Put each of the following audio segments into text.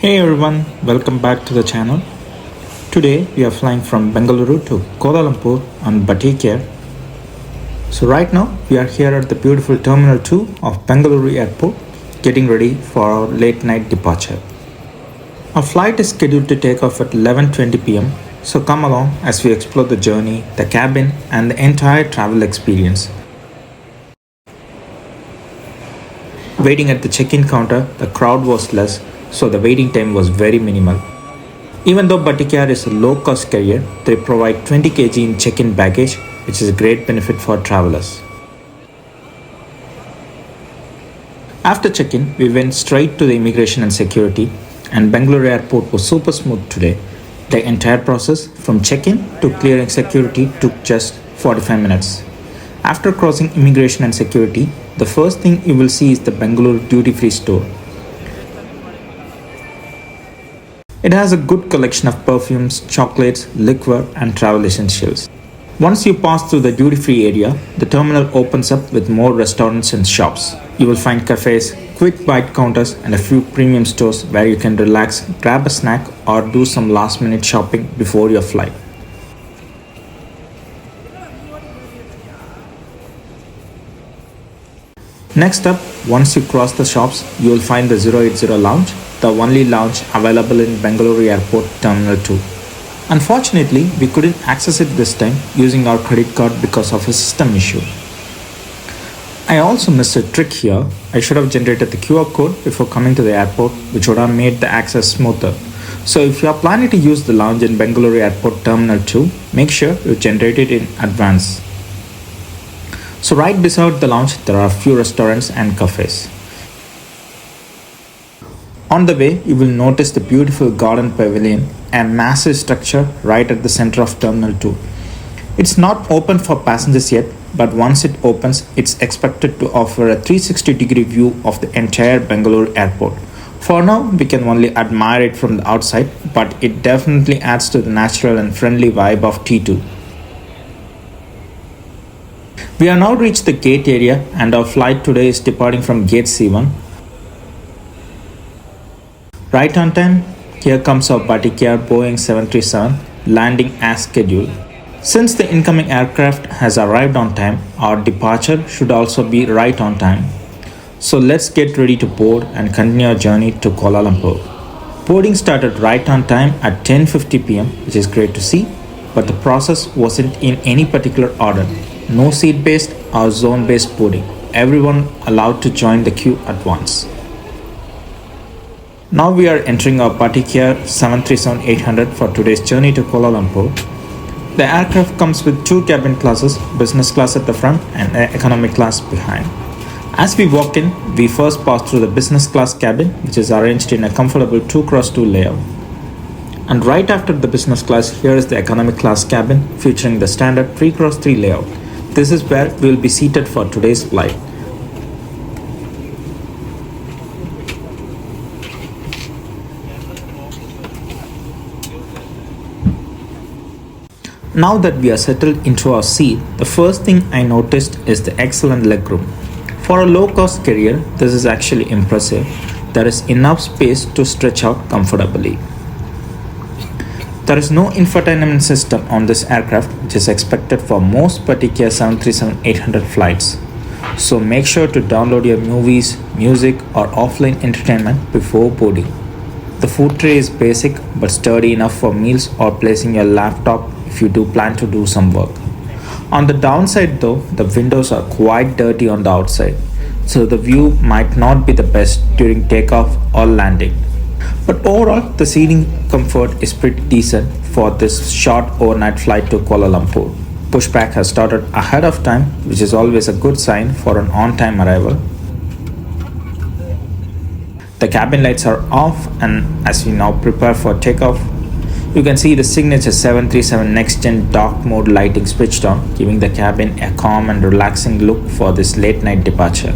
Hey everyone, welcome back to the channel. Today we are flying from Bengaluru to Kuala Lumpur on Batik Air. So right now we are here at the beautiful Terminal 2 of Bengaluru Airport getting ready for our late night departure. Our flight is scheduled to take off at 11:20 pm, so come along as we explore the journey, the cabin and the entire travel experience. Waiting at the check-in counter, the crowd was less, so the waiting time was very minimal. Even though Batik Air is a low-cost carrier, they provide 20 kg in check-in baggage, which is a great benefit for travelers. After check-in, we went straight to the immigration and security, and Bengaluru Airport was super smooth today. The entire process from check-in to clearing security took just 45 minutes. After crossing immigration and security, the first thing you will see is the Bengaluru duty-free store. It has a good collection of perfumes, chocolates, liquor and travel essentials. Once you pass through the duty-free area, the terminal opens up with more restaurants and shops. You will find cafes, quick bite counters and a few premium stores where you can relax, grab a snack or do some last-minute shopping before your flight. Next up, once you cross the shops, you will find the 080 lounge, the only lounge available in Bengaluru Airport Terminal 2. Unfortunately, we couldn't access it this time using our credit card because of a system issue. I also missed a trick here. I should have generated the QR code before coming to the airport, which would have made the access smoother. So if you are planning to use the lounge in Bengaluru Airport Terminal 2, make sure you generate it in advance. So right beside the lounge, there are a few restaurants and cafes. On the way, you will notice the beautiful garden pavilion and massive structure right at the center of Terminal 2. It's not open for passengers yet, but once it opens, it's expected to offer a 360-degree view of the entire Bengaluru airport. For now, we can only admire it from the outside, but it definitely adds to the natural and friendly vibe of T2. We have now reached the gate area and our flight today is departing from gate C1. Right on time, here comes our Batik Air Boeing 737 landing as scheduled. Since the incoming aircraft has arrived on time, our departure should also be right on time. So let's get ready to board and continue our journey to Kuala Lumpur. Boarding started right on time at 10:50 pm, which is great to see, but the process wasn't in any particular order. No seat-based or zone-based boarding. Everyone allowed to join the queue at once. Now we are entering our Batik Air 737-800 for today's journey to Kuala Lumpur. The aircraft comes with two cabin classes, business class at the front and economy class behind. As we walk in, we first pass through the business class cabin, which is arranged in a comfortable 2x2 layout. And right after the business class, here is the economy class cabin featuring the standard 3x3 layout. This is where we will be seated for today's flight. Now that we are settled into our seat, the first thing I noticed is the excellent legroom. For a low-cost carrier, this is actually impressive. There is enough space to stretch out comfortably. There is no infotainment system on this aircraft, which is expected for most Batik Air 737-800 flights. So make sure to download your movies, music or offline entertainment before boarding. The food tray is basic but sturdy enough for meals or placing your laptop if you do plan to do some work. On the downside though, the windows are quite dirty on the outside, so the view might not be the best during takeoff or landing. But overall, the seating comfort is pretty decent for this short overnight flight to Kuala Lumpur. Pushback has started ahead of time, which is always a good sign for an on-time arrival. The cabin lights are off, and as we now prepare for takeoff, you can see the signature 737 Next Gen dark mode lighting switched on, giving the cabin a calm and relaxing look for this late night departure.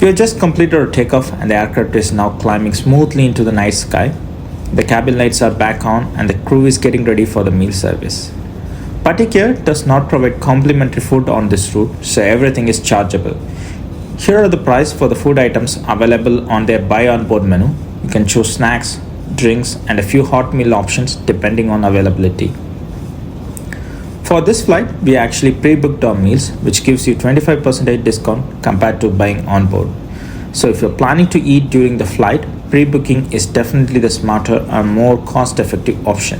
We have just completed our takeoff and the aircraft is now climbing smoothly into the night sky. The cabin lights are back on and the crew is getting ready for the meal service. Batik Air does not provide complimentary food on this route, so everything is chargeable. Here are the prices for the food items available on their buy on board menu. You can choose snacks, drinks and a few hot meal options depending on availability. For this flight, we actually pre-booked our meals, which gives you 25% discount compared to buying on board. So if you're planning to eat during the flight, pre-booking is definitely the smarter and more cost-effective option.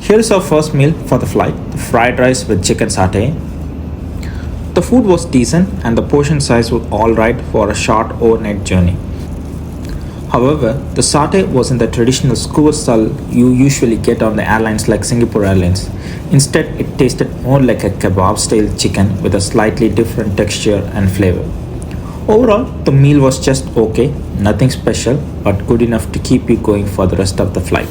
Here is our first meal for the flight, the fried rice with chicken satay. The food was decent and the portion size was alright for a short overnight journey. However, the satay wasn't the traditional skewer style you usually get on the airlines like Singapore Airlines. Instead, it tasted more like a kebab style chicken with a slightly different texture and flavor. Overall, the meal was just okay, nothing special, but good enough to keep you going for the rest of the flight.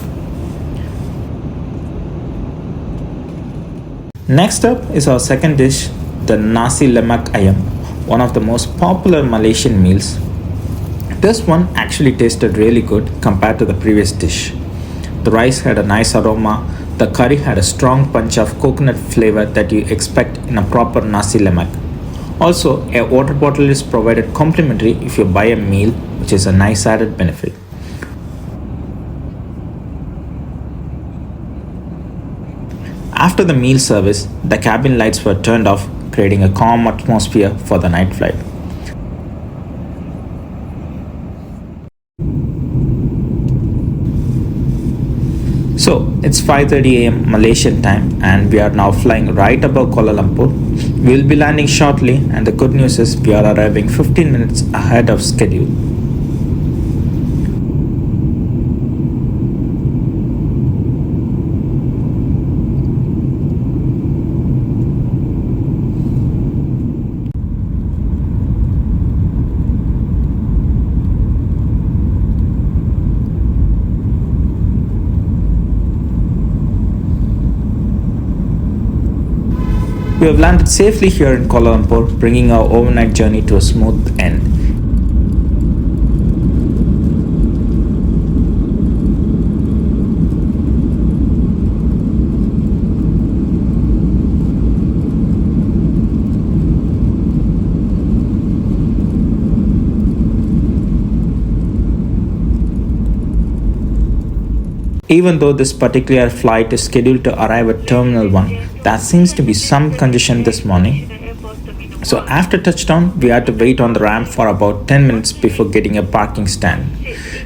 Next up is our second dish, the Nasi Lemak Ayam, one of the most popular Malaysian meals. This one actually tasted really good compared to the previous dish. The rice had a nice aroma, the curry had a strong punch of coconut flavor that you expect in a proper Nasi Lemak. Also, a water bottle is provided complimentary if you buy a meal, which is a nice added benefit. After the meal service, the cabin lights were turned off, creating a calm atmosphere for the night flight. So, it's 5:30 am Malaysian time and we are now flying right above Kuala Lumpur. We will be landing shortly and the good news is we are arriving 15 minutes ahead of schedule. We have landed safely here in Kuala Lumpur, bringing our overnight journey to a smooth end. Even though this particular flight is scheduled to arrive at Terminal 1, there seems to be some congestion this morning. So after touchdown, we had to wait on the ramp for about 10 minutes before getting a parking stand.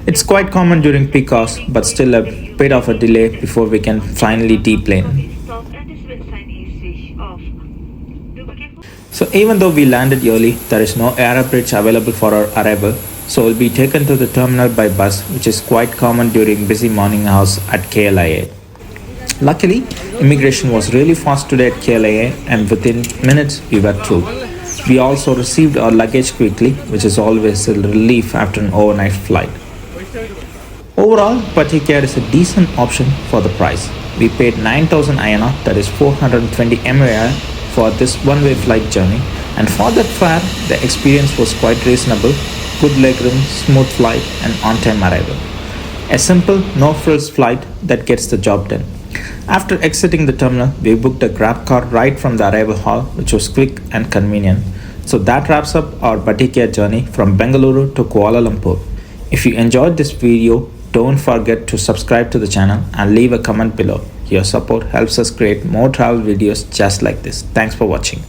It's quite common during peak hours, but still a bit of a delay before we can finally deplane. So even though we landed early, there is no air bridge available for our arrival. So we'll be taken to the terminal by bus, which is quite common during busy morning hours at KLIA. Luckily, immigration was really fast today at KLIA and within minutes we were through. We also received our luggage quickly, which is always a relief after an overnight flight. Overall, Batik Air is a decent option for the price. We paid 9,000 INR, that is 420 MAR, for this one-way flight journey, and for that fare, the experience was quite reasonable. Good legroom, smooth flight and on-time arrival. A simple, no-frills flight that gets the job done. After exiting the terminal, we booked a grab car right from the arrival hall, which was quick and convenient. So that wraps up our Batik Air journey from Bengaluru to Kuala Lumpur. If you enjoyed this video, don't forget to subscribe to the channel and leave a comment below. Your support helps us create more travel videos just like this. Thanks for watching.